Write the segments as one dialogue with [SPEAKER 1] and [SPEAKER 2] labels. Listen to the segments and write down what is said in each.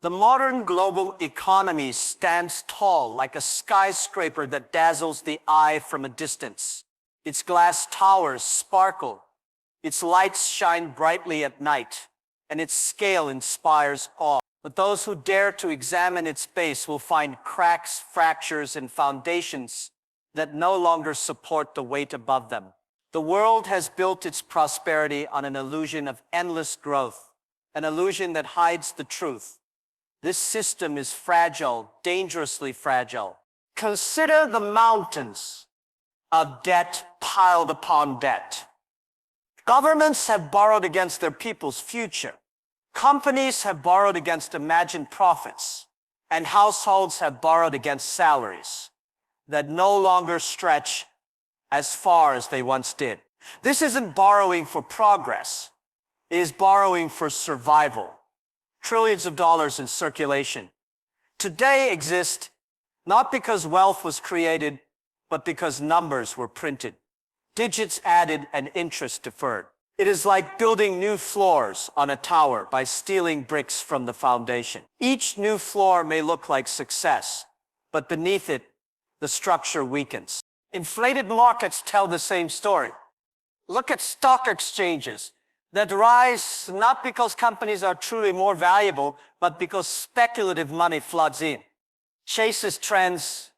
[SPEAKER 1] The modern global economy stands tall like a skyscraper that dazzles the eye from a distance. Its glass towers sparkle, its lights shine brightly at night, and its scale inspires awe. But those who dare to examine its base will find cracks, fractures, and foundations that no longer support the weight above them. The world has built its prosperity on an illusion of endless growth, an illusion that hides the truth. This system is fragile, dangerously fragile. Consider the mountains of debt piled upon debt. Governments have borrowed against their people's future. Companies have borrowed against imagined profits. And households have borrowed against salaries that no longer stretch as far as they once did. This isn't borrowing for progress. It is borrowing for survival. Trillions of dollars in circulation today exist not because wealth was created, but because numbers were printed, digits added and interest deferred. It is like building new floors on a tower by stealing bricks from the foundation. Each new floor may look like success, but beneath it, the structure weakens. Inflated markets tell the same story. Look at stock exchanges that rise not because companies are truly more valuable, but because speculative money floods in, chases trends,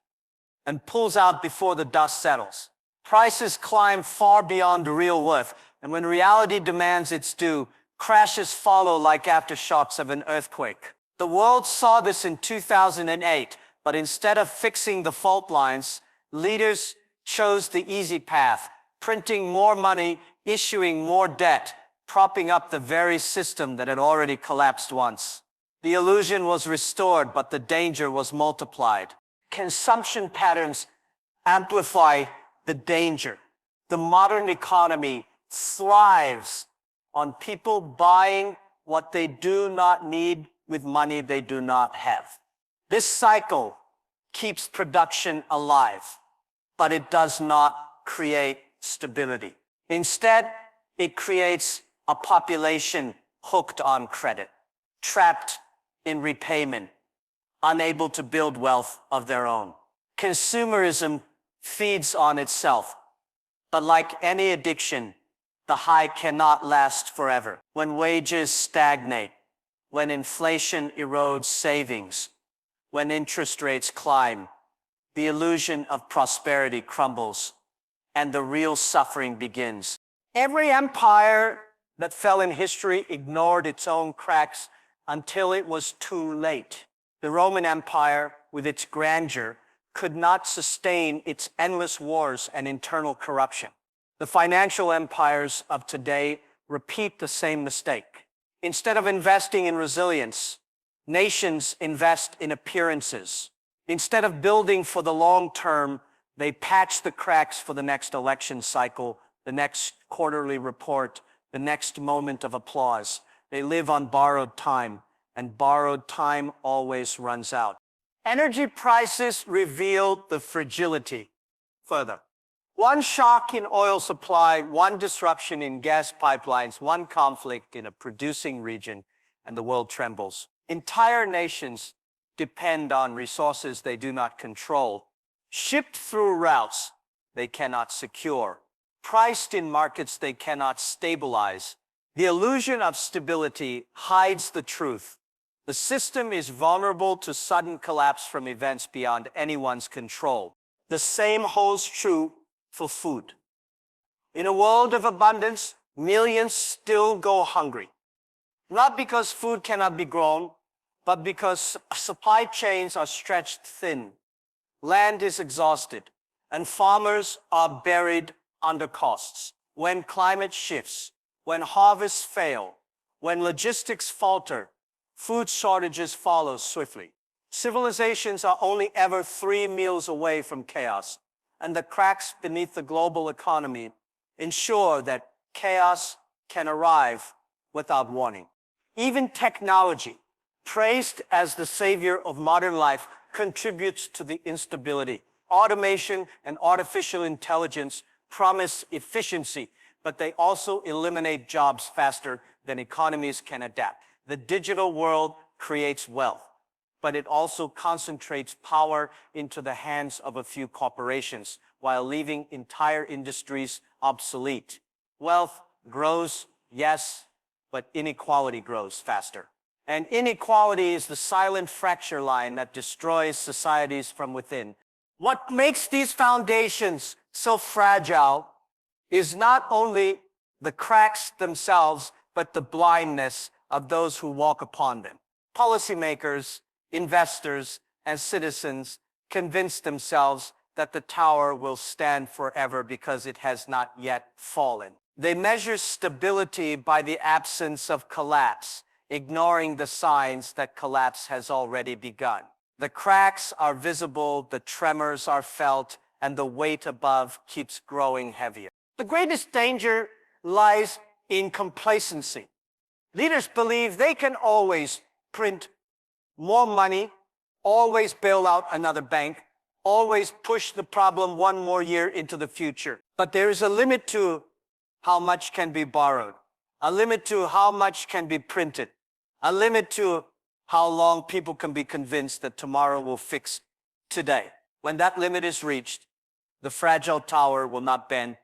[SPEAKER 1] and pulls out before the dust settles. Prices climb far beyond real worth, and when reality demands its due, crashes follow like aftershocks of an earthquake. The world saw this in 2008, but instead of fixing the fault lines, leaders chose the easy path, printing more money, issuing more debt, propping up the very system that had already collapsed once. The illusion was restored, but the danger was multiplied. Consumption patterns amplify the danger. The modern economy thrives on people buying what they do not need with money they do not have. This cycle keeps production alive, but it does not create stability. Instead, it creates a population hooked on credit, trapped in repayment, unable to build wealth of their own. Consumerism feeds on itself, but like any addiction, the high cannot last forever. When wages stagnate, when inflation erodes savings, when interest rates climb, the illusion of prosperity crumbles, and the real suffering begins. Every empire that fell in history ignored its own cracks until it was too late. The Roman Empire, with its grandeur, could not sustain its endless wars and internal corruption. The financial empires of today repeat the same mistake. Instead of investing in resilience, nations invest in appearances. Instead of building for the long term, they patch the cracks for the next election cycle, the next quarterly report, the next moment of applause. They live on borrowed time, and borrowed time always runs out. Energy prices reveal the fragility further. One shock in oil supply, one disruption in gas pipelines, one conflict in a producing region, and the world trembles. Entire nations depend on resources they do not control, shipped through routes they cannot secure, priced in markets they cannot stabilize. The illusion of stability hides the truth. The system is vulnerable to sudden collapse from events beyond anyone's control. The same holds true for food. In a world of abundance, millions still go hungry. Not because food cannot be grown, but because supply chains are stretched thin. Land is exhausted, and farmers are buried under costs. When climate shifts, when harvests fail, when logistics falter, food shortages follow swiftly. Civilizations are only ever 3 meals away from chaos, and the cracks beneath the global economy ensure that chaos can arrive without warning. Even technology, praised as the savior of modern life, contributes to the instability. Automation and artificial intelligence promise efficiency, but they also eliminate jobs faster than economies can adapt. The digital world creates wealth, but it also concentrates power into the hands of a few corporations while leaving entire industries obsolete. Wealth grows, yes, but inequality grows faster. And inequality is the silent fracture line that destroys societies from within. What makes these foundations so fragile is not only the cracks themselves, but the blindness of those who walk upon them. Policymakers, investors, and citizens convince themselves that the tower will stand forever because it has not yet fallen. They measure stability by the absence of collapse, ignoring the signs that collapse has already begun. The cracks are visible, the tremors are felt, and the weight above keeps growing heavier. The greatest danger lies in complacency. Leaders believe they can always print more money, always bail out another bank, always push the problem one more year into the future. But there is a limit to how much can be borrowed, a limit to how much can be printed, a limit to how long people can be convinced that tomorrow will fix today. When that limit is reached, the fragile tower will not bend,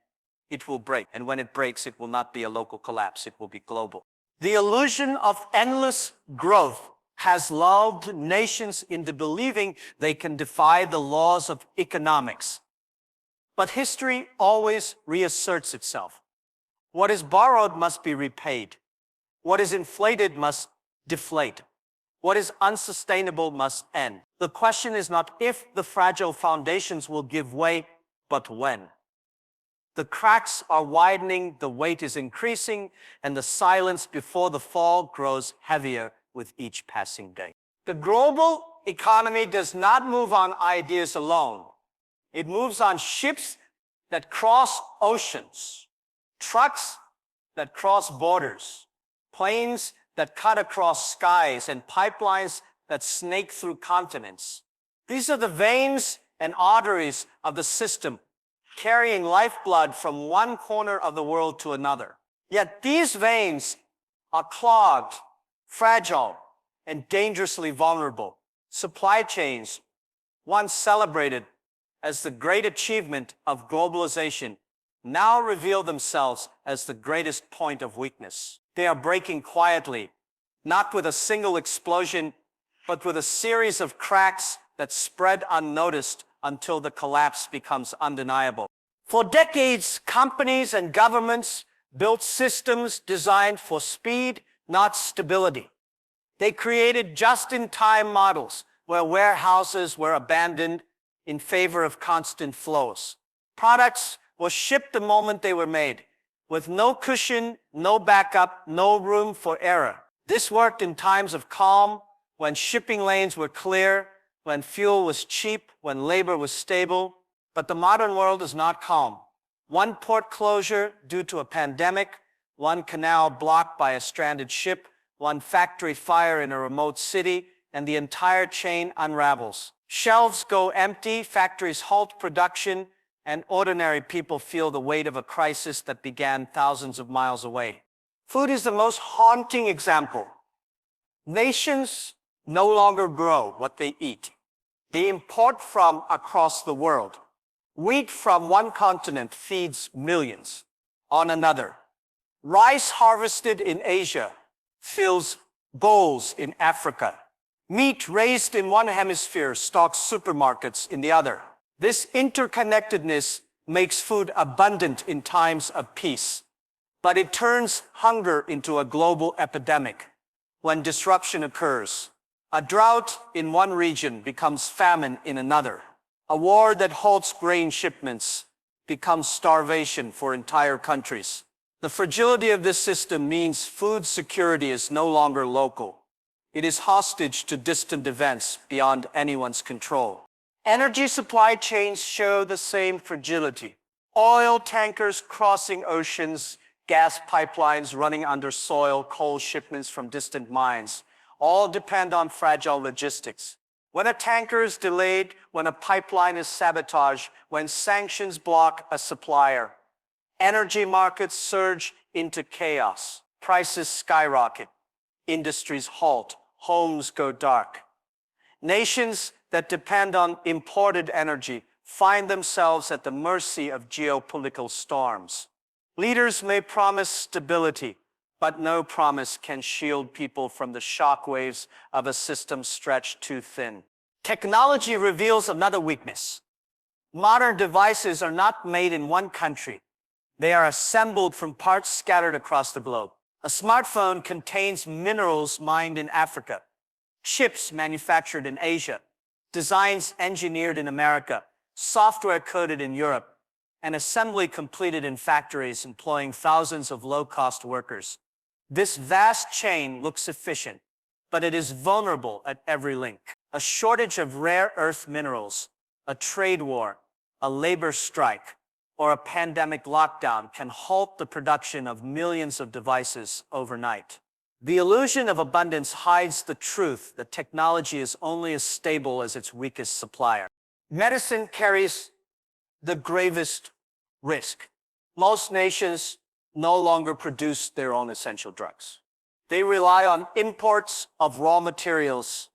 [SPEAKER 1] it will break. And when it breaks, it will not be a local collapse, it will be global. The illusion of endless growth has lulled nations into believing they can defy the laws of economics. But history always reasserts itself. What is borrowed must be repaid. What is inflated must deflate. What is unsustainable must end. The question is not if the fragile foundations will give way, but when. The cracks are widening, the weight is increasing, and the silence before the fall grows heavier with each passing day. The global economy does not move on ideas alone. It moves on ships that cross oceans, trucks that cross borders, planes that cut across skies, and pipelines that snake through continents. These are the veins and arteries of the system, carrying lifeblood from one corner of the world to another. Yet these veins are clogged, fragile, and dangerously vulnerable. Supply chains, once celebrated as the great achievement of globalization, now reveal themselves as the greatest point of weakness. They are breaking quietly, not with a single explosion, but with a series of cracks that spread unnoticed until the collapse becomes undeniable. For decades, companies and governments built systems designed for speed, not stability. They created just-in-time models where warehouses were abandoned in favor of constant flows. Products were shipped the moment they were made, with no cushion, no backup, no room for error. This worked in times of calm, when shipping lanes were clear, when fuel was cheap, when labor was stable. But the modern world is not calm. One port closure due to a pandemic, one canal blocked by a stranded ship, one factory fire in a remote city, and the entire chain unravels. Shelves go empty, factories halt production, and ordinary people feel the weight of a crisis that began thousands of miles away. Food is the most haunting example. Nations no longer grow what they eat. They import from across the world. Wheat from one continent feeds millions on another. Rice harvested in Asia fills bowls in Africa. Meat raised in one hemisphere stocks supermarkets in the other. This interconnectedness makes food abundant in times of peace, but it turns hunger into a global epidemic when disruption occurs. A drought in one region becomes famine in another. A war that halts grain shipments becomes starvation for entire countries. The fragility of this system means food security is no longer local. It is hostage to distant events beyond anyone's control. Energy supply chains show the same fragility. Oil tankers crossing oceans, gas pipelines running under soil, coal shipments from distant mines, all depend on fragile logistics. When a tanker is delayed, when a pipeline is sabotaged, when sanctions block a supplier, energy markets surge into chaos. Prices skyrocket. Industries halt. homes go dark. Nations that depend on imported energy find themselves at the mercy of geopolitical storms. Leaders may promise stability, but no promise can shield people from the shockwaves of a system stretched too thin. Technology reveals another weakness. Modern devices are not made in one country. They are assembled from parts scattered across the globe. A smartphone contains minerals mined in Africa, chips manufactured in Asia, designs engineered in America, software coded in Europe, and assembly completed in factories employing thousands of low-cost workers. This vast chain looks efficient, but it is vulnerable at every link. A shortage of rare earth minerals, a trade war, a labor strike, or a pandemic lockdown can halt the production of millions of devices overnight. The illusion of abundance hides the truth that technology is only as stable as its weakest supplier. Medicine carries the gravest risk. Most nations no longer produce their own essential drugs. They rely on imports of raw materials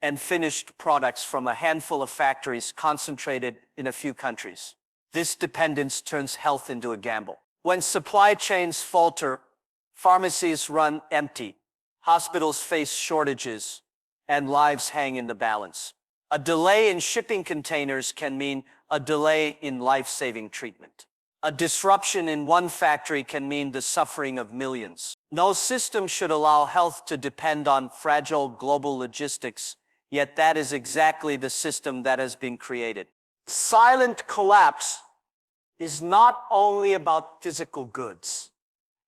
[SPEAKER 1] and finished products from a handful of factories concentrated in a few countries. This dependence turns health into a gamble. When supply chains falter, pharmacies run empty, hospitals face shortages, and lives hang in the balance. A delay in shipping containers can mean a delay in life-saving treatment. A disruption in one factory can mean the suffering of millions. No system should allow health to depend on fragile global logistics, yet that is exactly the system that has been created. Silent collapse is not only about physical goods.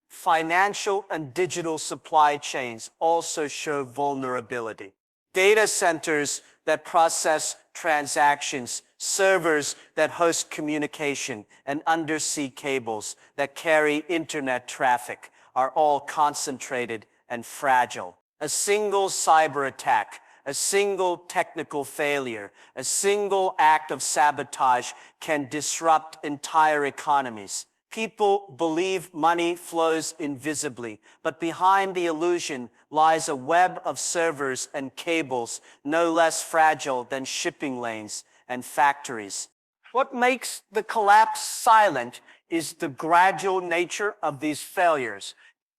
[SPEAKER 1] Financial and digital supply chains also show vulnerability. Data centers that process transactions, servers that host communication, and undersea cables that carry internet traffic are all concentrated and fragile. A single cyber attack, a single technical failure, a single act of sabotage can disrupt entire economies. People believe money flows invisibly, but behind the illusion lies a web of servers and cables no less fragile than shipping lanes and factories. What makes the collapse silent is the gradual nature of these failures.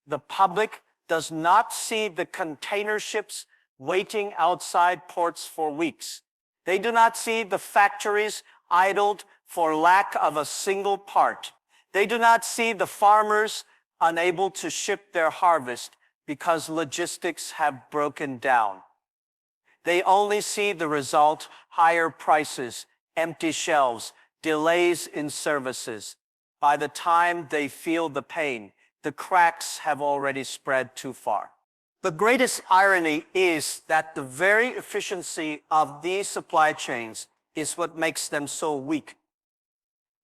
[SPEAKER 1] The public does not see the container ships waiting outside ports for weeks. They do not see the factories idled for lack of a single part. They do not see the farmers unable to ship their harvest because logistics have broken down. They only see the result: higher prices, empty shelves, delays in services. By the time they feel the pain, the cracks have already spread too far. The greatest irony is that the very efficiency of these supply chains is what makes them so weak.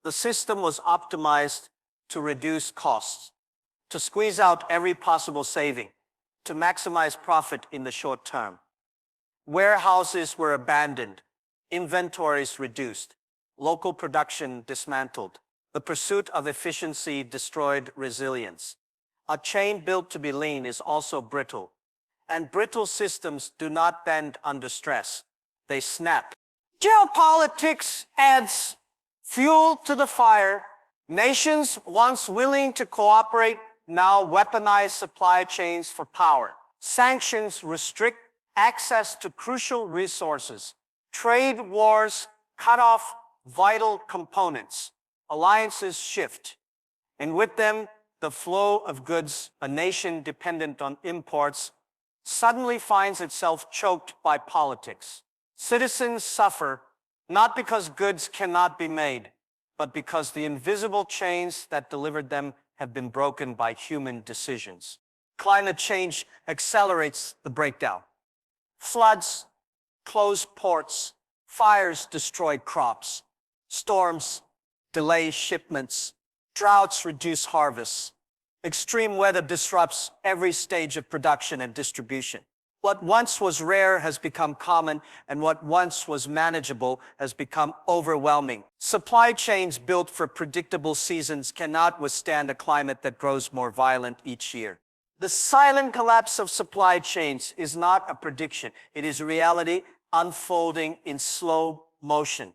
[SPEAKER 1] The system was optimized to reduce costs, to squeeze out every possible saving, to maximize profit in the short term. Warehouses were abandoned, inventories reduced, local production dismantled. The pursuit of efficiency destroyed resilience. A chain built to be lean is also brittle, and brittle systems do not bend under stress. They snap. Geopolitics adds fuel to the fire. Nations once willing to cooperate now weaponize supply chains for power. Sanctions restrict access to crucial resources. Trade wars cut off vital components. Alliances shift, and with them, the flow of goods. A nation dependent on imports suddenly finds itself choked by politics. Citizens suffer not because goods cannot be made, but because the invisible chains that delivered them have been broken by human decisions. Climate change accelerates the breakdown. Floods closed ports, fires destroyed crops, storms delay shipments, droughts reduce harvests. Extreme weather disrupts every stage of production and distribution. What once was rare has become common, and what once was manageable has become overwhelming. Supply chains built for predictable seasons cannot withstand a climate that grows more violent each year. The silent collapse of supply chains is not a prediction. It is reality unfolding in slow motion.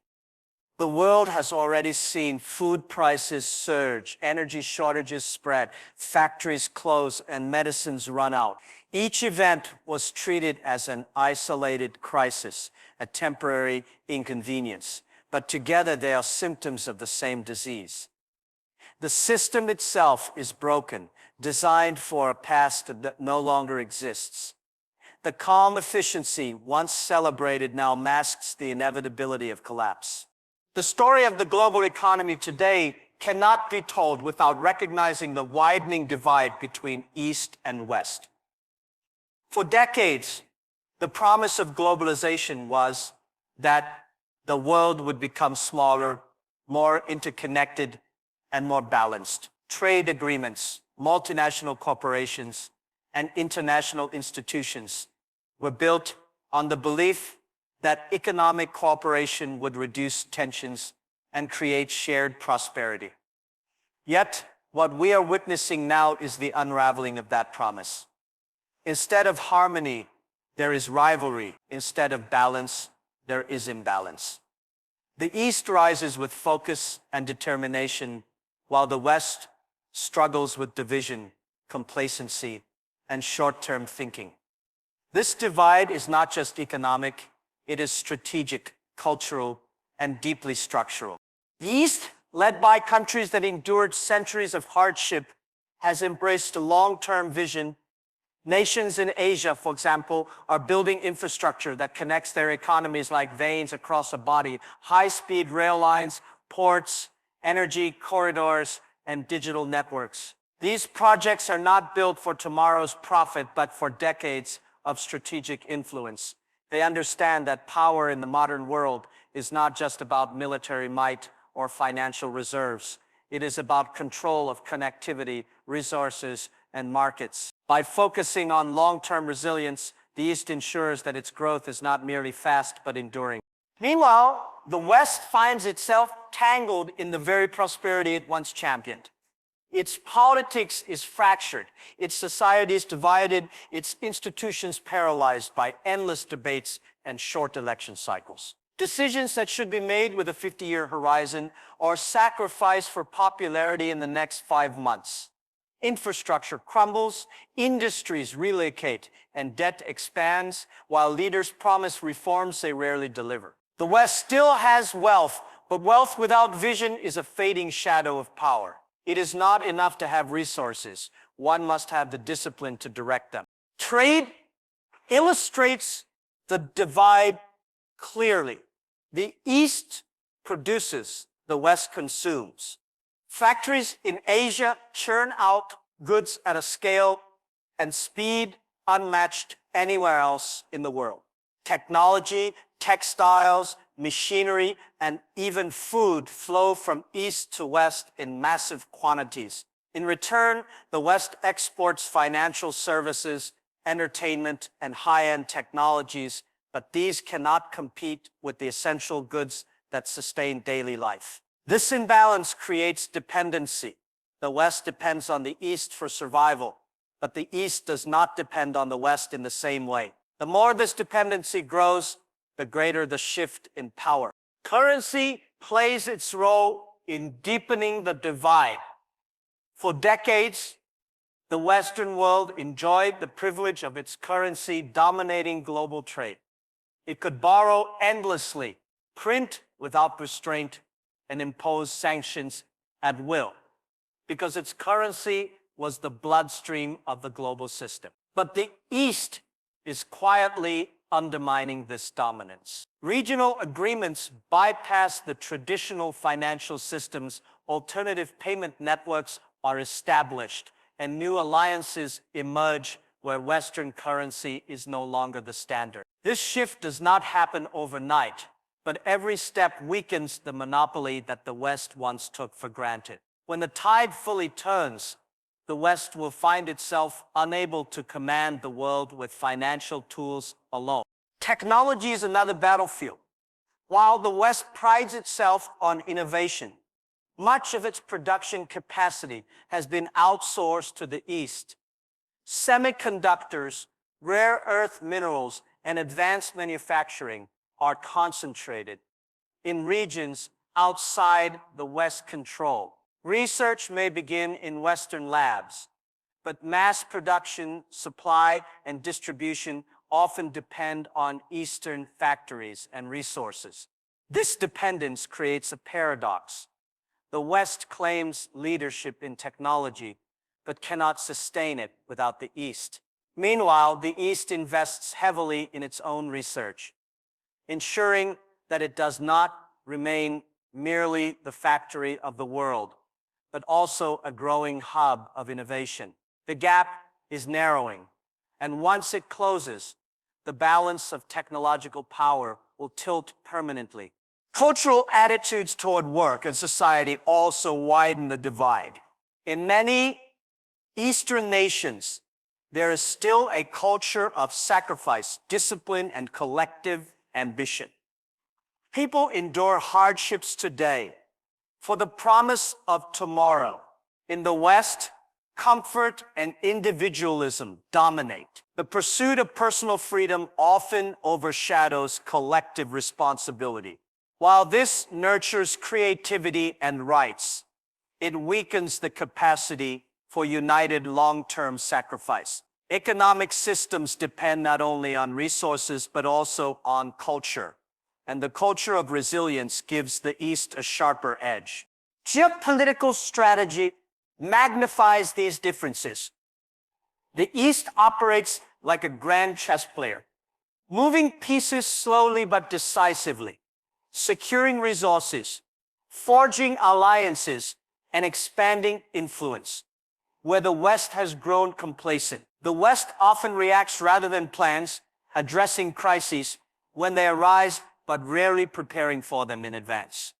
[SPEAKER 1] The world has already seen food prices surge, energy shortages spread, factories close, and medicines run out. Each event was treated as an isolated crisis, a temporary inconvenience. But together they are symptoms of the same disease. The system itself is broken, designed for a past that no longer exists. The calm efficiency once celebrated now masks the inevitability of collapse. The story of the global economy today cannot be told without recognizing the widening divide between East and West. For decades, the promise of globalization was that the world would become smaller, more interconnected, and more balanced. Trade agreements, multinational corporations, and international institutions were built on the belief that economic cooperation would reduce tensions and create shared prosperity. Yet, what we are witnessing now is the unraveling of that promise. Instead of harmony, there is rivalry. Instead of balance, there is imbalance. The East rises with focus and determination, while the West struggles with division, complacency, and short-term thinking. This divide is not just economic, it is strategic, cultural, and deeply structural. The East, led by countries that endured centuries of hardship, has embraced a long-term vision. Nations in Asia, for example, are building infrastructure that connects their economies like veins across a body, high-speed rail lines, ports, energy corridors, and digital networks. These projects are not built for tomorrow's profit, but for decades of strategic influence. They understand that power in the modern world is not just about military might or financial reserves. It is about control of connectivity, resources, and markets. By focusing on long-term resilience, the East ensures that its growth is not merely fast but enduring. Meanwhile, the West finds itself tangled in the very prosperity it once championed. Its politics is fractured, its society is divided, its institutions paralyzed by endless debates and short election cycles. Decisions that should be made with a 50-year horizon are sacrificed for popularity in the next 5 months. Infrastructure crumbles, industries relocate, and debt expands, while leaders promise reforms they rarely deliver. The West still has wealth, but wealth without vision is a fading shadow of power. It is not enough to have resources. One must have the discipline to direct them. Trade illustrates the divide clearly. The East produces, the West consumes. Factories in Asia churn out goods at a scale and speed unmatched anywhere else in the world. Technology, textiles, machinery, and even food flow from east to west in massive quantities. In return, the West exports financial services, entertainment, and high-end technologies, but these cannot compete with the essential goods that sustain daily life. This imbalance creates dependency. The West depends on the East for survival, but the East does not depend on the West in the same way. The more this dependency grows, the greater the shift in power. Currency plays its role in deepening the divide. For decades, the Western world enjoyed the privilege of its currency dominating global trade. It could borrow endlessly, print without restraint, and impose sanctions at will, because its currency was the bloodstream of the global system. But the East is quietly undermining this dominance. Regional agreements bypass the traditional financial systems, alternative payment networks are established, and new alliances emerge where Western currency is no longer the standard. This shift does not happen overnight, but every step weakens the monopoly that the West once took for granted. When the tide fully turns, the West will find itself unable to command the world with financial tools alone. Technology is another battlefield. While the West prides itself on innovation, much of its production capacity has been outsourced to the East. Semiconductors, rare earth minerals, and advanced manufacturing are concentrated in regions outside the West's control. Research may begin in Western labs, but mass production, supply, and distribution often depend on Eastern factories and resources. This dependence creates a paradox. The West claims leadership in technology, but cannot sustain it without the East. Meanwhile, the East invests heavily in its own research, ensuring that it does not remain merely the factory of the world, but also a growing hub of innovation. The gap is narrowing, and once it closes, the balance of technological power will tilt permanently. Cultural attitudes toward work and society also widen the divide. In many Eastern nations, there is still a culture of sacrifice, discipline, and collective ambition. People endure hardships today for the promise of tomorrow. In the West, comfort and individualism dominate. The pursuit of personal freedom often overshadows collective responsibility. While this nurtures creativity and rights, it weakens the capacity for united long-term sacrifice. Economic systems depend not only on resources but also on culture, and the culture of resilience gives the East a sharper edge. Geopolitical strategy magnifies these differences. The East operates like a grand chess player, moving pieces slowly but decisively, securing resources, forging alliances, and expanding influence. Where the West has grown complacent, the West often reacts rather than plans, addressing crises when they arise but rarely preparing for them in advance.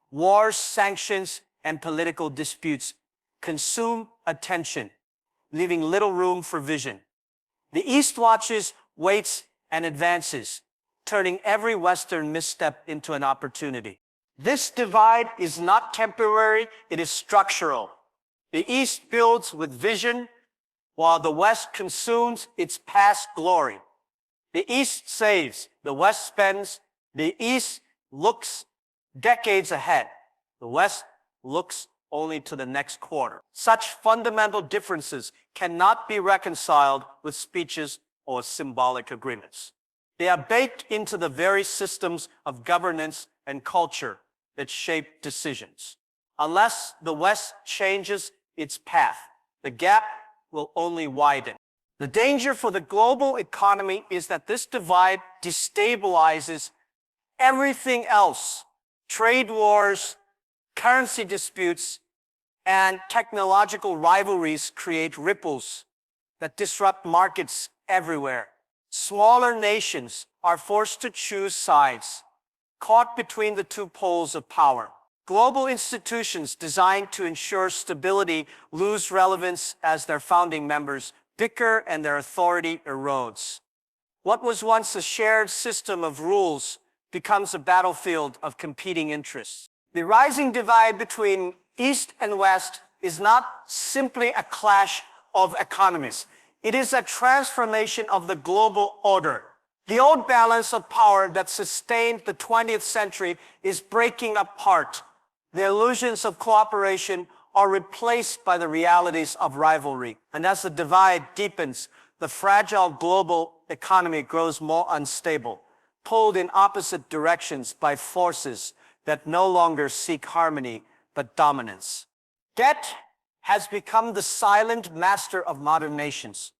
[SPEAKER 1] Wars, sanctions, and political disputes consume attention, leaving little room for vision. The East watches, waits, and advances, turning every Western misstep into an opportunity. This divide is not temporary, it is structural. The East builds with vision, while the West consumes its past glory. The East saves, the West spends. The East looks decades ahead. The West looks only to the next quarter. Such fundamental differences cannot be reconciled with speeches or symbolic agreements. They are baked into the very systems of governance and culture that shape decisions. Unless the West changes its path, the gap will only widen. The danger for the global economy is that this divide destabilizes everything else. Trade wars, currency disputes, and technological rivalries create ripples that disrupt markets everywhere. Smaller nations are forced to choose sides, caught between the two poles of power. Global institutions designed to ensure stability lose relevance as their founding members bicker and their authority erodes. What was once a shared system of rules becomes a battlefield of competing interests. The rising divide between East and West is not simply a clash of economies. It is a transformation of the global order. The old balance of power that sustained the 20th century is breaking apart. The illusions of cooperation are replaced by the realities of rivalry. And as the divide deepens, the fragile global economy grows more unstable, pulled in opposite directions by forces that no longer seek harmony but dominance. Debt has become the silent master of modern nations,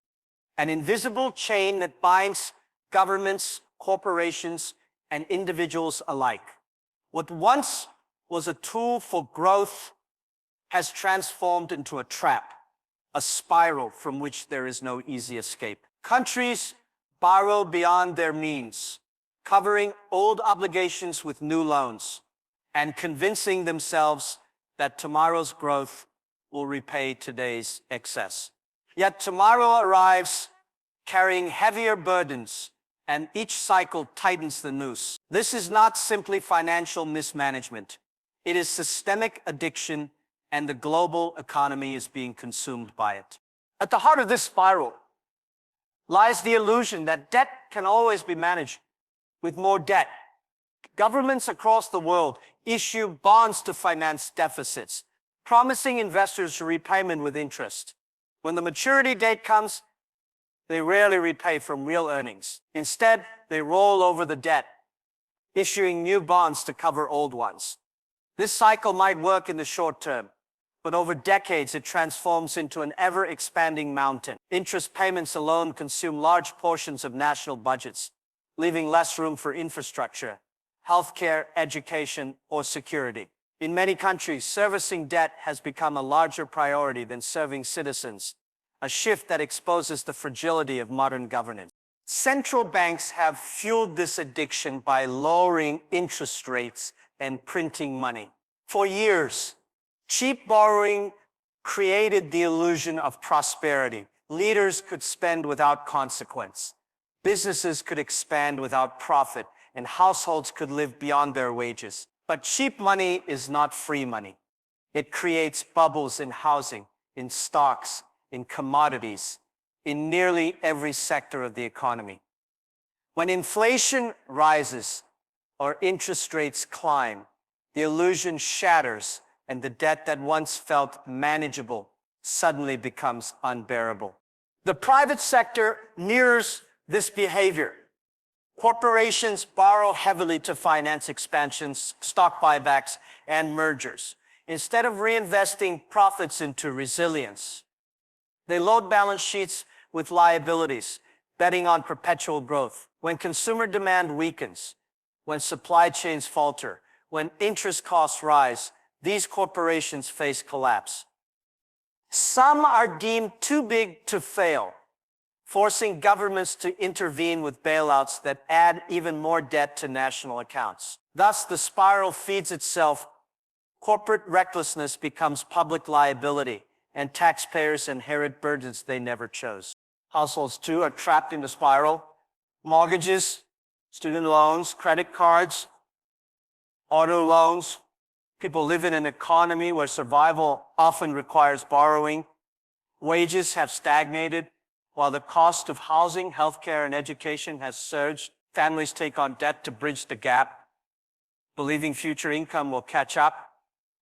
[SPEAKER 1] an invisible chain that binds governments, corporations, and individuals alike. What once was a tool for growth has transformed into a trap, a spiral from which there is no easy escape. Countries borrow beyond their means, covering old obligations with new loans, and convincing themselves that tomorrow's growth will repay today's excess. Yet tomorrow arrives carrying heavier burdens, and each cycle tightens the noose. This is not simply financial mismanagement. It is systemic addiction, and the global economy is being consumed by it. At the heart of this spiral lies the illusion that debt can always be managed with more debt. Governments across the world issue bonds to finance deficits, promising investors repayment with interest. When the maturity date comes, they rarely repay from real earnings. Instead, they roll over the debt, issuing new bonds to cover old ones. This cycle might work in the short term, but over decades it transforms into an ever-expanding mountain. Interest payments alone consume large portions of national budgets, leaving less room for infrastructure, healthcare, education, or security. In many countries, servicing debt has become a larger priority than serving citizens, a shift that exposes the fragility of modern governance. Central banks have fueled this addiction by lowering interest rates and printing money. For years, cheap borrowing created the illusion of prosperity. Leaders could spend without consequence. Businesses could expand without profit, and households could live beyond their wages. But cheap money is not free money. It creates bubbles in housing, in stocks, in commodities, in nearly every sector of the economy. When inflation rises or interest rates climb, the illusion shatters, and the debt that once felt manageable suddenly becomes unbearable. The private sector mirrors this behavior. Corporations borrow heavily to finance expansions, stock buybacks, and mergers. Instead of reinvesting profits into resilience, they load balance sheets with liabilities, betting on perpetual growth. When consumer demand weakens, when supply chains falter, when interest costs rise, these corporations face collapse. Some are deemed too big to fail, forcing governments to intervene with bailouts that add even more debt to national accounts. Thus, the spiral feeds itself. Corporate recklessness becomes public liability, and taxpayers inherit burdens they never chose. Households, too, are trapped in the spiral. Mortgages, student loans, credit cards, auto loans. People live in an economy where survival often requires borrowing. Wages have stagnated, while the cost of housing, healthcare, and education has surged. Families take on debt to bridge the gap, believing future income will catch up.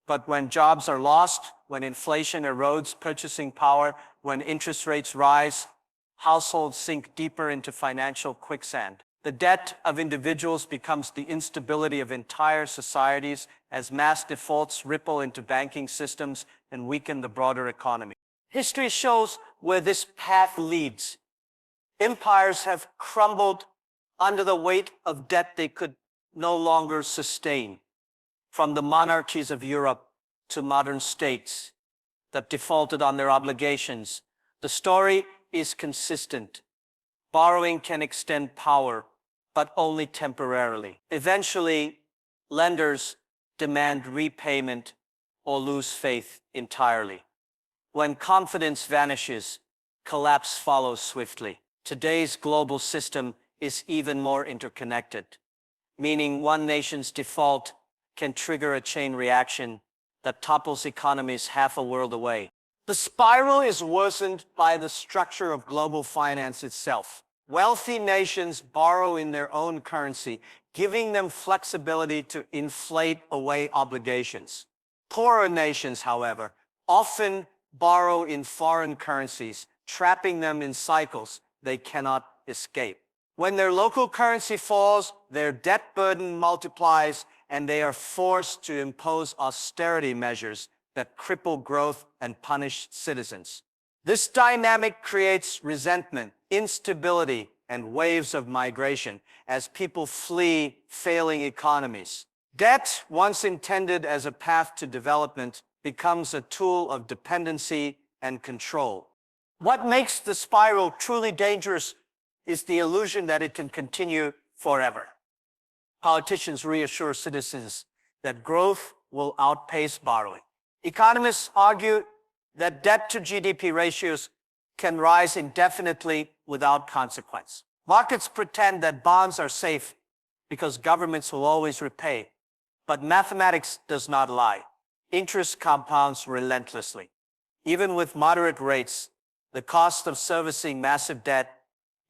[SPEAKER 1] But when jobs are lost, when inflation erodes purchasing power, when interest rates rise, households sink deeper into financial quicksand. The debt of individuals becomes the instability of entire societies as mass defaults ripple into banking systems and weaken the broader economy. History shows where this path leads. Empires have crumbled under the weight of debt they could no longer sustain, from the monarchies of Europe to modern states that defaulted on their obligations. The story is consistent. Borrowing can extend power, but only temporarily. Eventually, lenders demand repayment or lose faith entirely. When confidence vanishes, collapse follows swiftly. Today's global system is even more interconnected, meaning one nation's default can trigger a chain reaction that topples economies half a world away. The spiral is worsened by the structure of global finance itself. Wealthy nations borrow in their own currency, giving them flexibility to inflate away obligations. Poorer nations, however, often borrow in foreign currencies, trapping them in cycles they cannot escape. When their local currency falls, their debt burden multiplies, and they are forced to impose austerity measures that cripple growth and punish citizens. This dynamic creates resentment, instability, and waves of migration as people flee failing economies. Debt, once intended as a path to development, becomes a tool of dependency and control. What makes the spiral truly dangerous is the illusion that it can continue forever. Politicians reassure citizens that growth will outpace borrowing. Economists argue that debt to GDP ratios can rise indefinitely without consequence. Markets pretend that bonds are safe because governments will always repay, but mathematics does not lie. Interest compounds relentlessly. Even with moderate rates, The cost of servicing massive debt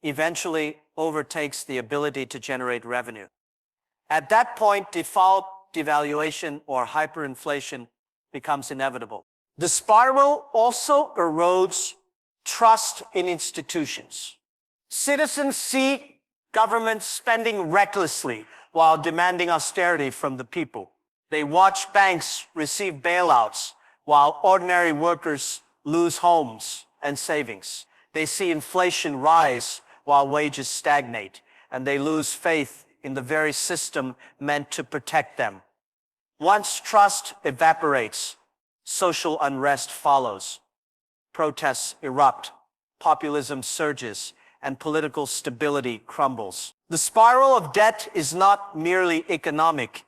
[SPEAKER 1] eventually overtakes the ability to generate revenue. At that point, default, devaluation, or hyperinflation becomes inevitable. The spiral also erodes trust in institutions. Citizens see governments spending recklessly while demanding austerity from the people. They watch banks receive bailouts while ordinary workers lose homes and savings. They see inflation rise while wages stagnate, and they lose faith in the very system meant to protect them. Once trust evaporates, social unrest follows. Protests erupt, populism surges, and political stability crumbles. The spiral of debt is not merely economic.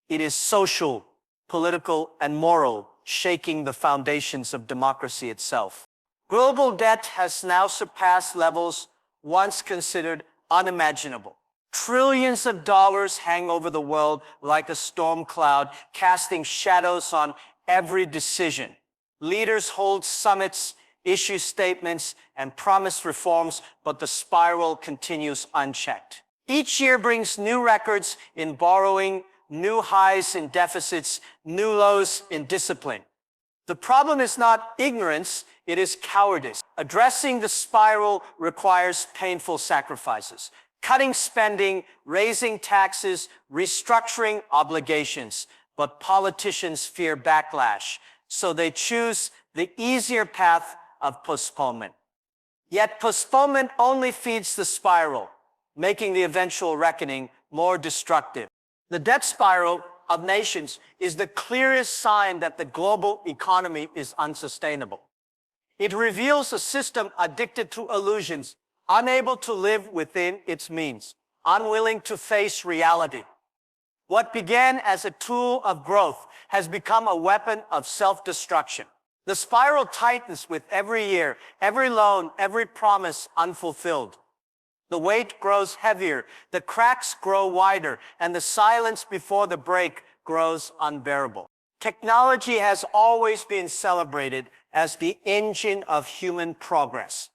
[SPEAKER 1] It is social, political, and moral, shaking the foundations of democracy itself. Global debt has now surpassed levels once considered unimaginable. Trillions of dollars hang over the world like a storm cloud, casting shadows on every decision. Leaders hold summits, issue statements, and promise reforms, but the spiral continues unchecked. Each year brings new records in borrowing, new highs in deficits, new lows in discipline. The problem is not ignorance, it is cowardice. Addressing the spiral requires painful sacrifices. Cutting spending, raising taxes, restructuring obligations. But politicians fear backlash, so they choose the easier path of postponement. Yet postponement only feeds the spiral, making the eventual reckoning more destructive. The debt spiral of nations is the clearest sign that the global economy is unsustainable. It reveals a system addicted to illusions, unable to live within its means, unwilling to face reality. What began as a tool of growth has become a weapon of self-destruction. The spiral tightens with every year, every loan, every promise unfulfilled. The weight grows heavier, the cracks grow wider, and the silence before the break grows unbearable. Technology has always been celebrated as the engine of human progress.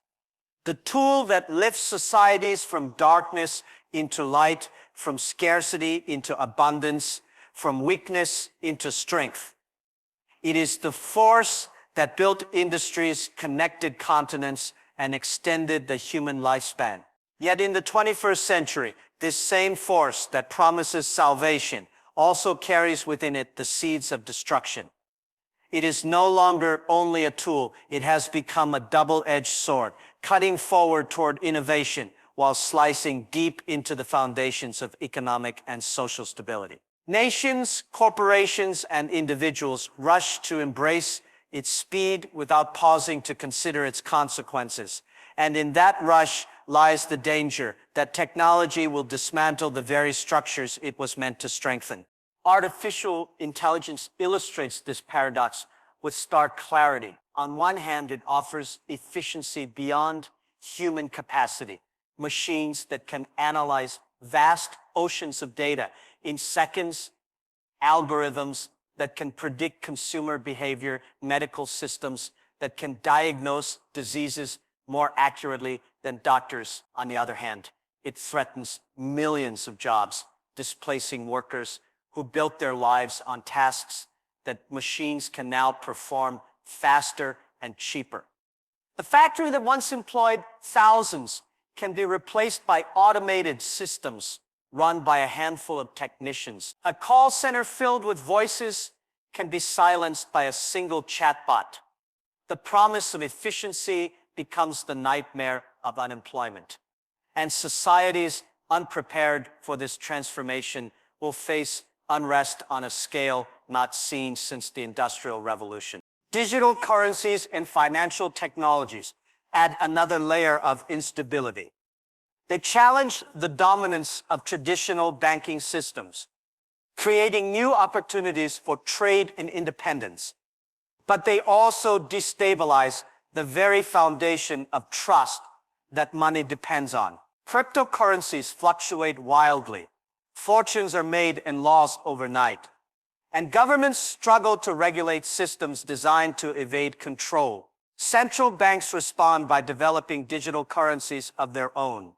[SPEAKER 1] The tool that lifts societies from darkness into light, from scarcity into abundance, from weakness into strength. It is the force that built industries, connected continents, and extended the human lifespan. Yet in the 21st century, this same force that promises salvation also carries within it the seeds of destruction. It is no longer only a tool, it has become a double-edged sword, cutting forward toward innovation while slicing deep into the foundations of economic and social stability. Nations, corporations, and individuals rush to embrace its speed without pausing to consider its consequences. And in that rush lies the danger that technology will dismantle the very structures it was meant to strengthen. Artificial intelligence illustrates this paradox with stark clarity. On one hand, it offers efficiency beyond human capacity. Machines that can analyze vast oceans of data in seconds, algorithms that can predict consumer behavior, medical systems that can diagnose diseases more accurately than doctors. On the other hand, it threatens millions of jobs, displacing workers who built their lives on tasks that machines can now perform faster and cheaper. The factory that once employed thousands can be replaced by automated systems run by a handful of technicians. A call center filled with voices can be silenced by a single chatbot. The promise of efficiency becomes the nightmare of unemployment. And societies unprepared for this transformation will face unrest on a scale not seen since the Industrial Revolution. Digital currencies and financial technologies add another layer of instability. They challenge the dominance of traditional banking systems, creating new opportunities for trade and independence. But they also destabilize the very foundation of trust that money depends on. Cryptocurrencies fluctuate wildly. Fortunes are made and lost overnight. And governments struggle to regulate systems designed to evade control. Central banks respond by developing digital currencies of their own.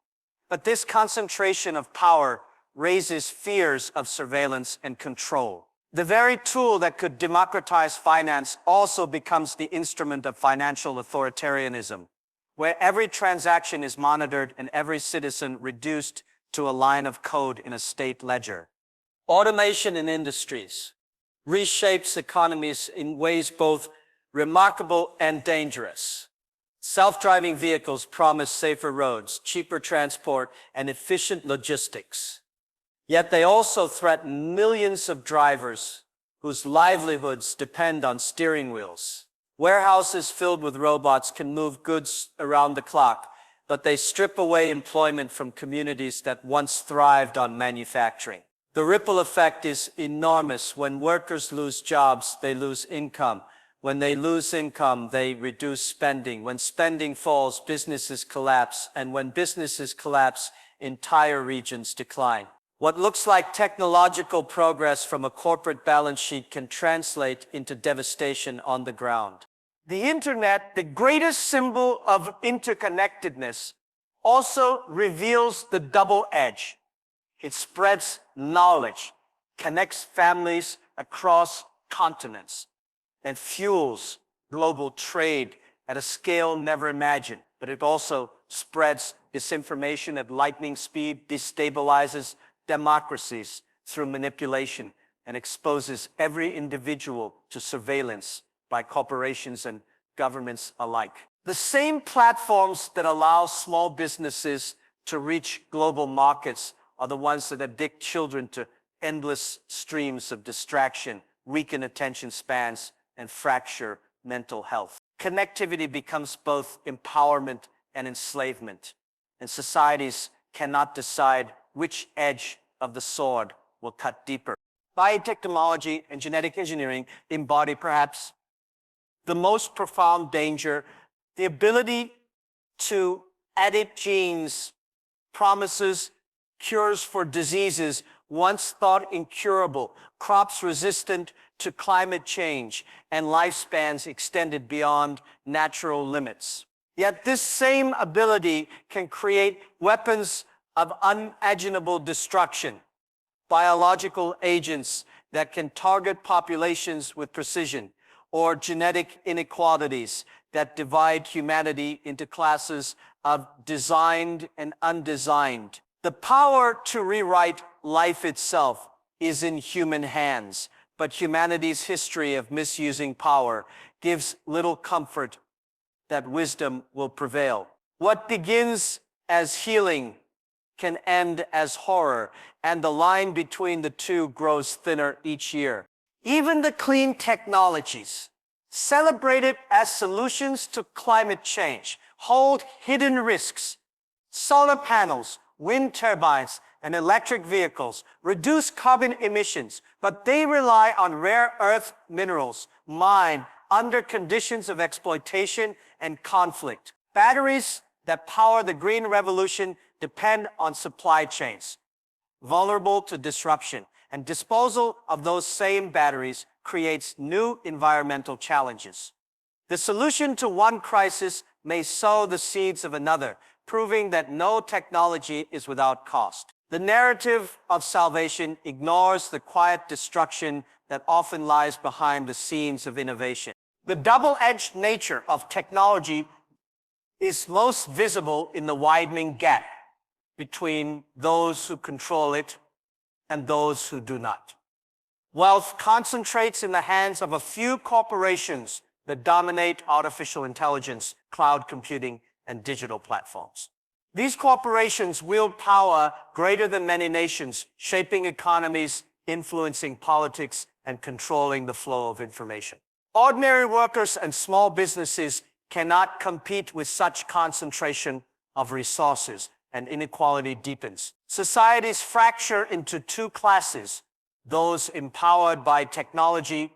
[SPEAKER 1] But this concentration of power raises fears of surveillance and control. The very tool that could democratize finance also becomes the instrument of financial authoritarianism, where every transaction is monitored and every citizen reduced to a line of code in a state ledger. Automation in industries reshapes economies in ways both remarkable and dangerous. Self-driving vehicles promise safer roads, cheaper transport, and efficient logistics. Yet they also threaten millions of drivers whose livelihoods depend on steering wheels. Warehouses filled with robots can move goods around the clock, but they strip away employment from communities that once thrived on manufacturing. The ripple effect is enormous. When workers lose jobs, they lose income. When they lose income, they reduce spending. When spending falls, businesses collapse. And when businesses collapse, entire regions decline. What looks like technological progress from a corporate balance sheet can translate into devastation on the ground. The internet, the greatest symbol of interconnectedness, also reveals the double edge. It spreads knowledge, connects families across continents, and fuels global trade at a scale never imagined. But it also spreads disinformation at lightning speed, destabilizes democracies through manipulation, and exposes every individual to surveillance by corporations and governments alike. The same platforms that allow small businesses to reach global markets are the ones that addict children to endless streams of distraction, weaken attention spans, and fracture mental health. Connectivity becomes both empowerment and enslavement, and societies cannot decide which edge of the sword will cut deeper. Biotechnology and genetic engineering embody perhaps the most profound danger. The ability to edit genes promises cures for diseases once thought incurable, crops resistant to climate change, and lifespans extended beyond natural limits. Yet this same ability can create weapons of unimaginable destruction, biological agents that can target populations with precision, or genetic inequalities that divide humanity into classes of designed and undesigned. The power to rewrite life itself is in human hands, but humanity's history of misusing power gives little comfort that wisdom will prevail. What begins as healing can end as horror, and the line between the two grows thinner each year. Even the clean technologies, celebrated as solutions to climate change, hold hidden risks. Solar panels, wind turbines, and electric vehicles reduce carbon emissions, but they rely on rare earth minerals mined under conditions of exploitation and conflict. Batteries that power the green revolution depend on supply chains, vulnerable to disruption, and disposal of those same batteries creates new environmental challenges. The solution to one crisis may sow the seeds of another, proving that no technology is without cost. The narrative of salvation ignores the quiet destruction that often lies behind the scenes of innovation. The double-edged nature of technology is most visible in the widening gap between those who control it and those who do not. Wealth concentrates in the hands of a few corporations that dominate artificial intelligence, cloud computing, and digital platforms. These corporations wield power greater than many nations, shaping economies, influencing politics, and controlling the flow of information. Ordinary workers and small businesses cannot compete with such concentration of resources, and inequality deepens. Societies fracture into two classes, those empowered by technology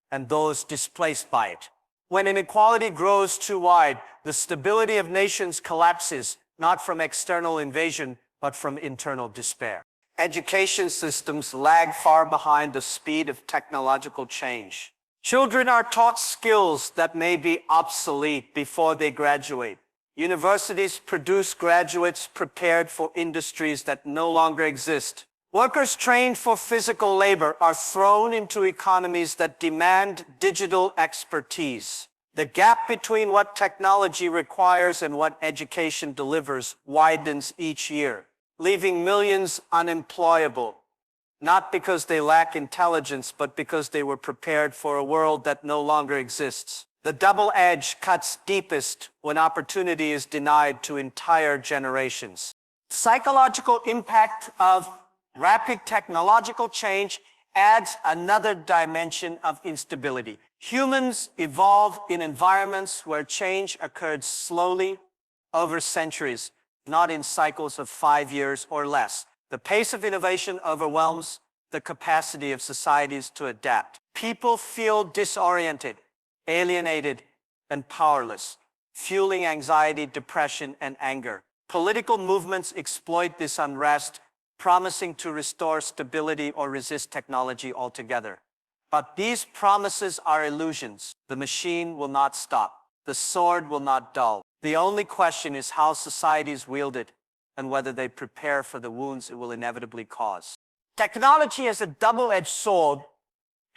[SPEAKER 1] and those displaced by it. When inequality grows too wide, the stability of nations collapses, not from external invasion, but from internal despair. Education systems lag far behind the speed of technological change. Children are taught skills that may be obsolete before they graduate. Universities produce graduates prepared for industries that no longer exist. Workers trained for physical labor are thrown into economies that demand digital expertise. The gap between what technology requires and what education delivers widens each year, leaving millions unemployable, not because they lack intelligence, but because they were prepared for a world that no longer exists. The double edge cuts deepest when opportunity is denied to entire generations. Psychological impact of rapid technological change adds another dimension of instability. Humans evolve in environments where change occurred slowly over centuries, not in cycles of 5 years or less. The pace of innovation overwhelms the capacity of societies to adapt. People feel disoriented, alienated, and powerless, fueling anxiety, depression, and anger. Political movements exploit this unrest, promising to restore stability or resist technology altogether. But these promises are illusions. The machine will not stop. The sword will not dull. The only question is how societies wield it and whether they prepare for the wounds it will inevitably cause. Technology as a double-edged sword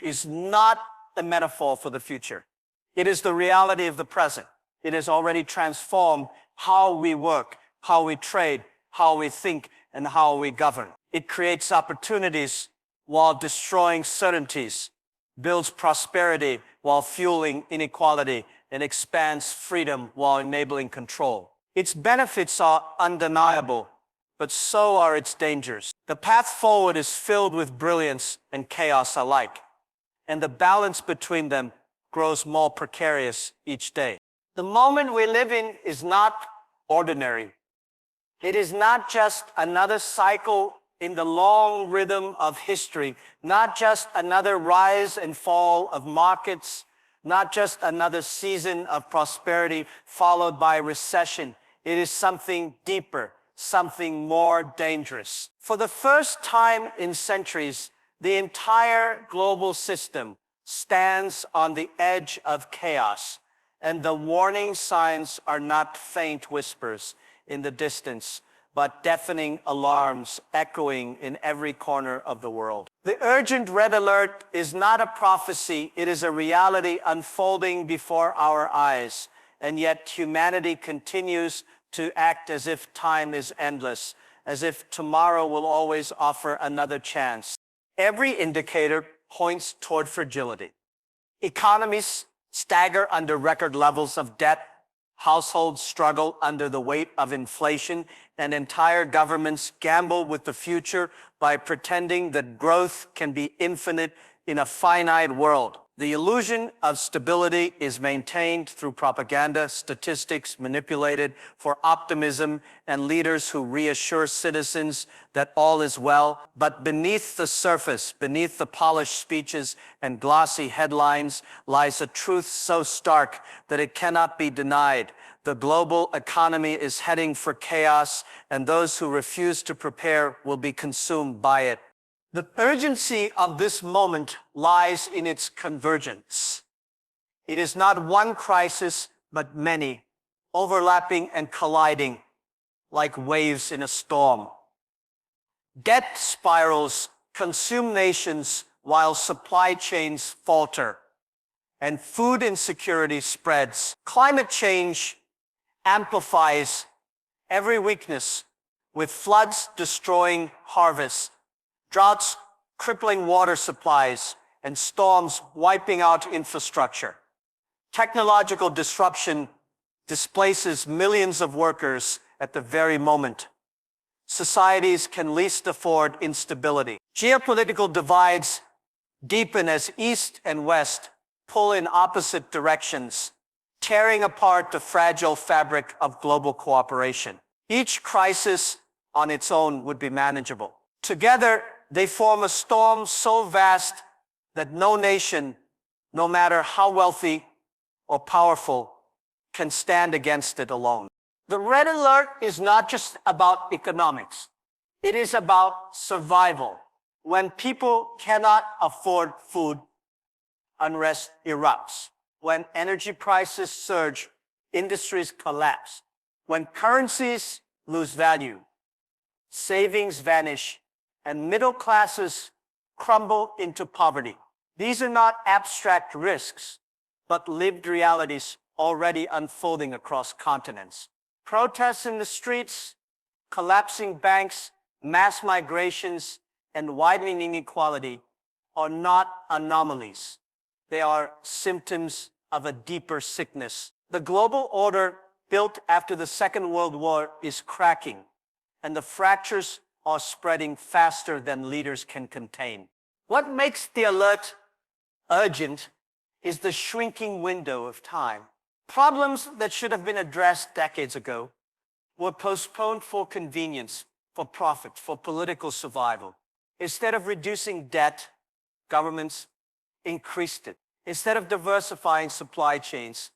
[SPEAKER 1] is not a metaphor for the future. It is the reality of the present. It has already transformed how we work, how we trade, how we think, and how we govern. It creates opportunities while destroying certainties, builds prosperity while fueling inequality, and expands freedom while enabling control. Its benefits are undeniable, but so are its dangers. The path forward is filled with brilliance and chaos alike, and the balance between them grows more precarious each day. The moment we live in is not ordinary. It is not just another cycle in the long rhythm of history, not just another rise and fall of markets, not just another season of prosperity followed by recession. It is something deeper, something more dangerous. For the first time in centuries, the entire global system stands on the edge of chaos, and the warning signs are not faint whispers in the distance, but deafening alarms echoing in every corner of the world. The urgent red alert is not a prophecy, it is a reality unfolding before our eyes, and yet humanity continues to act as if time is endless, as if tomorrow will always offer another chance. Every indicator points toward fragility. Economies stagger under record levels of debt, households struggle under the weight of inflation, and entire governments gamble with the future by pretending that growth can be infinite in a finite world. The illusion of stability is maintained through propaganda, statistics manipulated for optimism, and leaders who reassure citizens that all is well. But beneath the surface, beneath the polished speeches and glossy headlines, lies a truth so stark that it cannot be denied. The global economy is heading for chaos, and those who refuse to prepare will be consumed by it. The urgency of this moment lies in its convergence. It is not one crisis, but many, overlapping and colliding like waves in a storm. Debt spirals consume nations while supply chains falter, and food insecurity spreads. Climate change amplifies every weakness, with floods destroying harvests, droughts crippling water supplies, and storms wiping out infrastructure. Technological disruption displaces millions of workers at the very moment societies can least afford instability. Geopolitical divides deepen as East and West pull in opposite directions, tearing apart the fragile fabric of global cooperation. Each crisis on its own would be manageable. Together, they form a storm so vast that no nation, no matter how wealthy or powerful, can stand against it alone. The red alert is not just about economics. It is about survival. When people cannot afford food, unrest erupts. When energy prices surge, industries collapse. When currencies lose value, savings vanish, and middle classes crumble into poverty. These are not abstract risks, but lived realities already unfolding across continents. Protests in the streets, collapsing banks, mass migrations, and widening inequality are not anomalies. They are symptoms of a deeper sickness. The global order built after the Second World War is cracking, and the fractures are spreading faster than leaders can contain. What makes the alert urgent is the shrinking window of time. Problems that should have been addressed decades ago were postponed for convenience, for profit, for political survival. Instead of reducing debt, governments increased it. Instead of diversifying supply chains,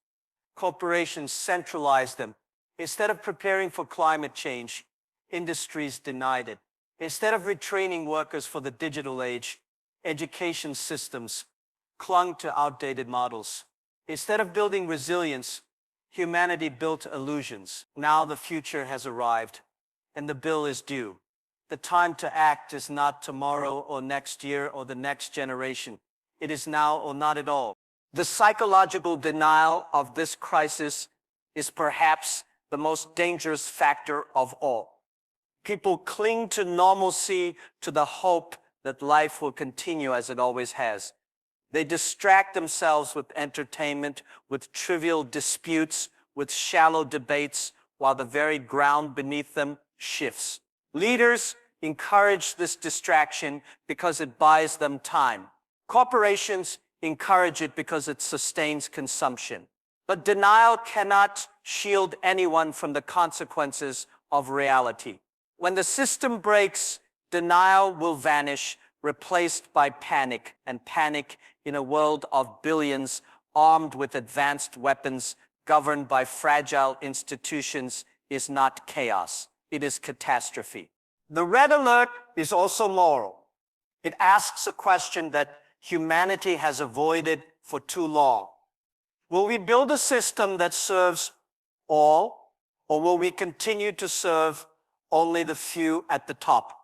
[SPEAKER 1] corporations centralized them. Instead of preparing for climate change, industries denied it. Instead of retraining workers for the digital age, education systems clung to outdated models. Instead of building resilience, humanity built illusions. Now the future has arrived, and the bill is due. The time to act is not tomorrow or next year or the next generation. It is now or not at all. The psychological denial of this crisis is perhaps the most dangerous factor of all. People cling to normalcy, to the hope that life will continue as it always has. They distract themselves with entertainment, with trivial disputes, with shallow debates, while the very ground beneath them shifts. Leaders encourage this distraction because it buys them time. Corporations encourage it because it sustains consumption. But denial cannot shield anyone from the consequences of reality. When the system breaks, denial will vanish, replaced by panic, and panic in a world of billions armed with advanced weapons, governed by fragile institutions, is not chaos. It is catastrophe. The red alert is also moral. It asks a question that humanity has avoided for too long. Will we build a system that serves all, or will we continue to serve only the few at the top?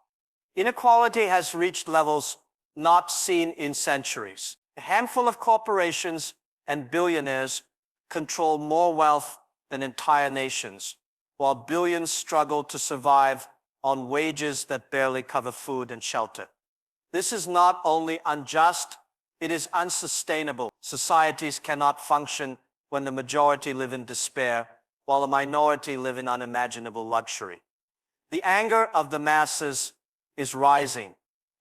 [SPEAKER 1] Inequality has reached levels not seen in centuries. A handful of corporations and billionaires control more wealth than entire nations, while billions struggle to survive on wages that barely cover food and shelter. This is not only unjust, it is unsustainable. Societies cannot function when the majority live in despair, while the minority live in unimaginable luxury. The anger of the masses is rising,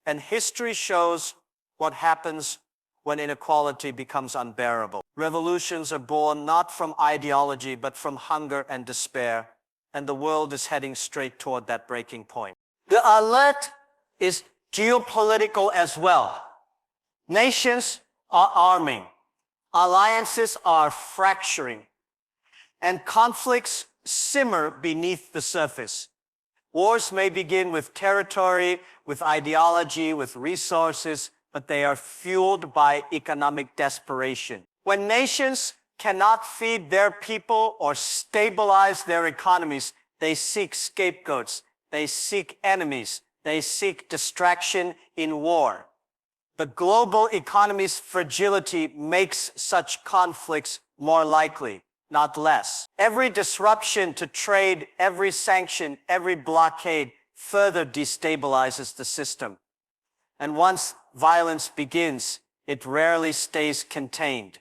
[SPEAKER 1] and history shows what happens when inequality becomes unbearable. Revolutions are born not from ideology, but from hunger and despair, and the world is heading straight toward that breaking point. The alert is geopolitical as well. Nations are arming, alliances are fracturing, and conflicts simmer beneath the surface. Wars may begin with territory, with ideology, with resources, but they are fueled by economic desperation. When nations cannot feed their people or stabilize their economies, they seek scapegoats, they seek enemies, they seek distraction in war. The global economy's fragility makes such conflicts more likely, not less. Every disruption to trade, every sanction, every blockade further destabilizes the system. And once violence begins, it rarely stays contained.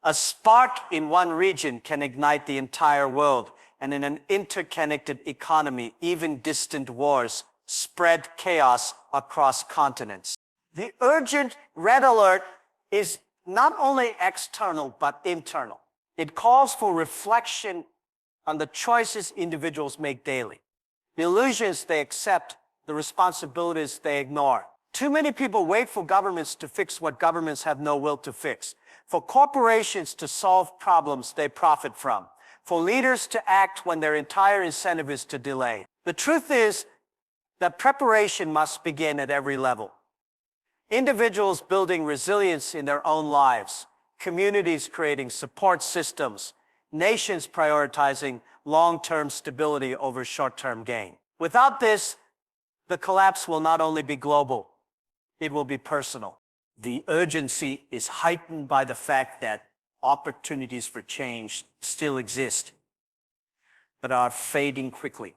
[SPEAKER 1] A spark in one region can ignite the entire world, and in an interconnected economy, even distant wars spread chaos across continents. The urgent red alert is not only external, but internal. It calls for reflection on the choices individuals make daily, the illusions they accept, the responsibilities they ignore. Too many people wait for governments to fix what governments have no will to fix, for corporations to solve problems they profit from, for leaders to act when their entire incentive is to delay. The truth is that preparation must begin at every level. Individuals building resilience in their own lives, communities creating support systems, nations prioritizing long-term stability over short-term gain. Without this, the collapse will not only be global, it will be personal. The urgency is heightened by the fact that opportunities for change still exist, but are fading quickly.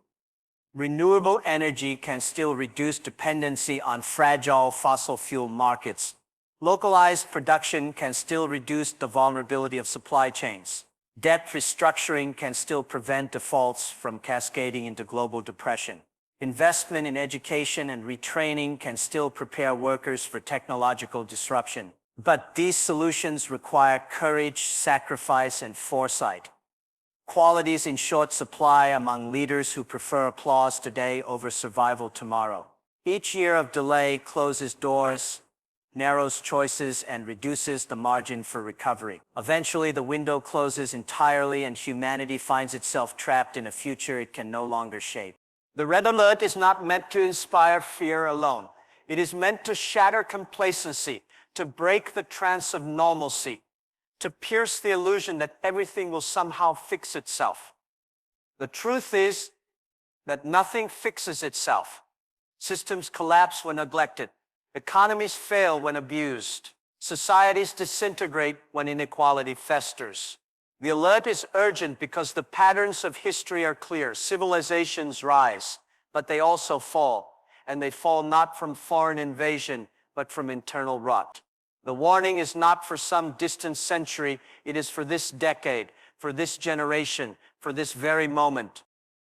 [SPEAKER 1] Renewable energy can still reduce dependency on fragile fossil fuel markets. Localized production can still reduce the vulnerability of supply chains. Debt restructuring can still prevent defaults from cascading into global depression. Investment in education and retraining can still prepare workers for technological disruption. But these solutions require courage, sacrifice, and foresight. Qualities in short supply among leaders who prefer applause today over survival tomorrow. Each year of delay closes doors, narrows choices, and reduces the margin for recovery. Eventually, the window closes entirely and humanity finds itself trapped in a future it can no longer shape. The red alert is not meant to inspire fear alone. It is meant to shatter complacency, to break the trance of normalcy, to pierce the illusion that everything will somehow fix itself. The truth is that nothing fixes itself. Systems collapse when neglected. Economies fail when abused. Societies disintegrate when inequality festers. The alert is urgent because the patterns of history are clear. Civilizations rise, but they also fall. And they fall not from foreign invasion, but from internal rot. The warning is not for some distant century. It is for this decade, for this generation, for this very moment.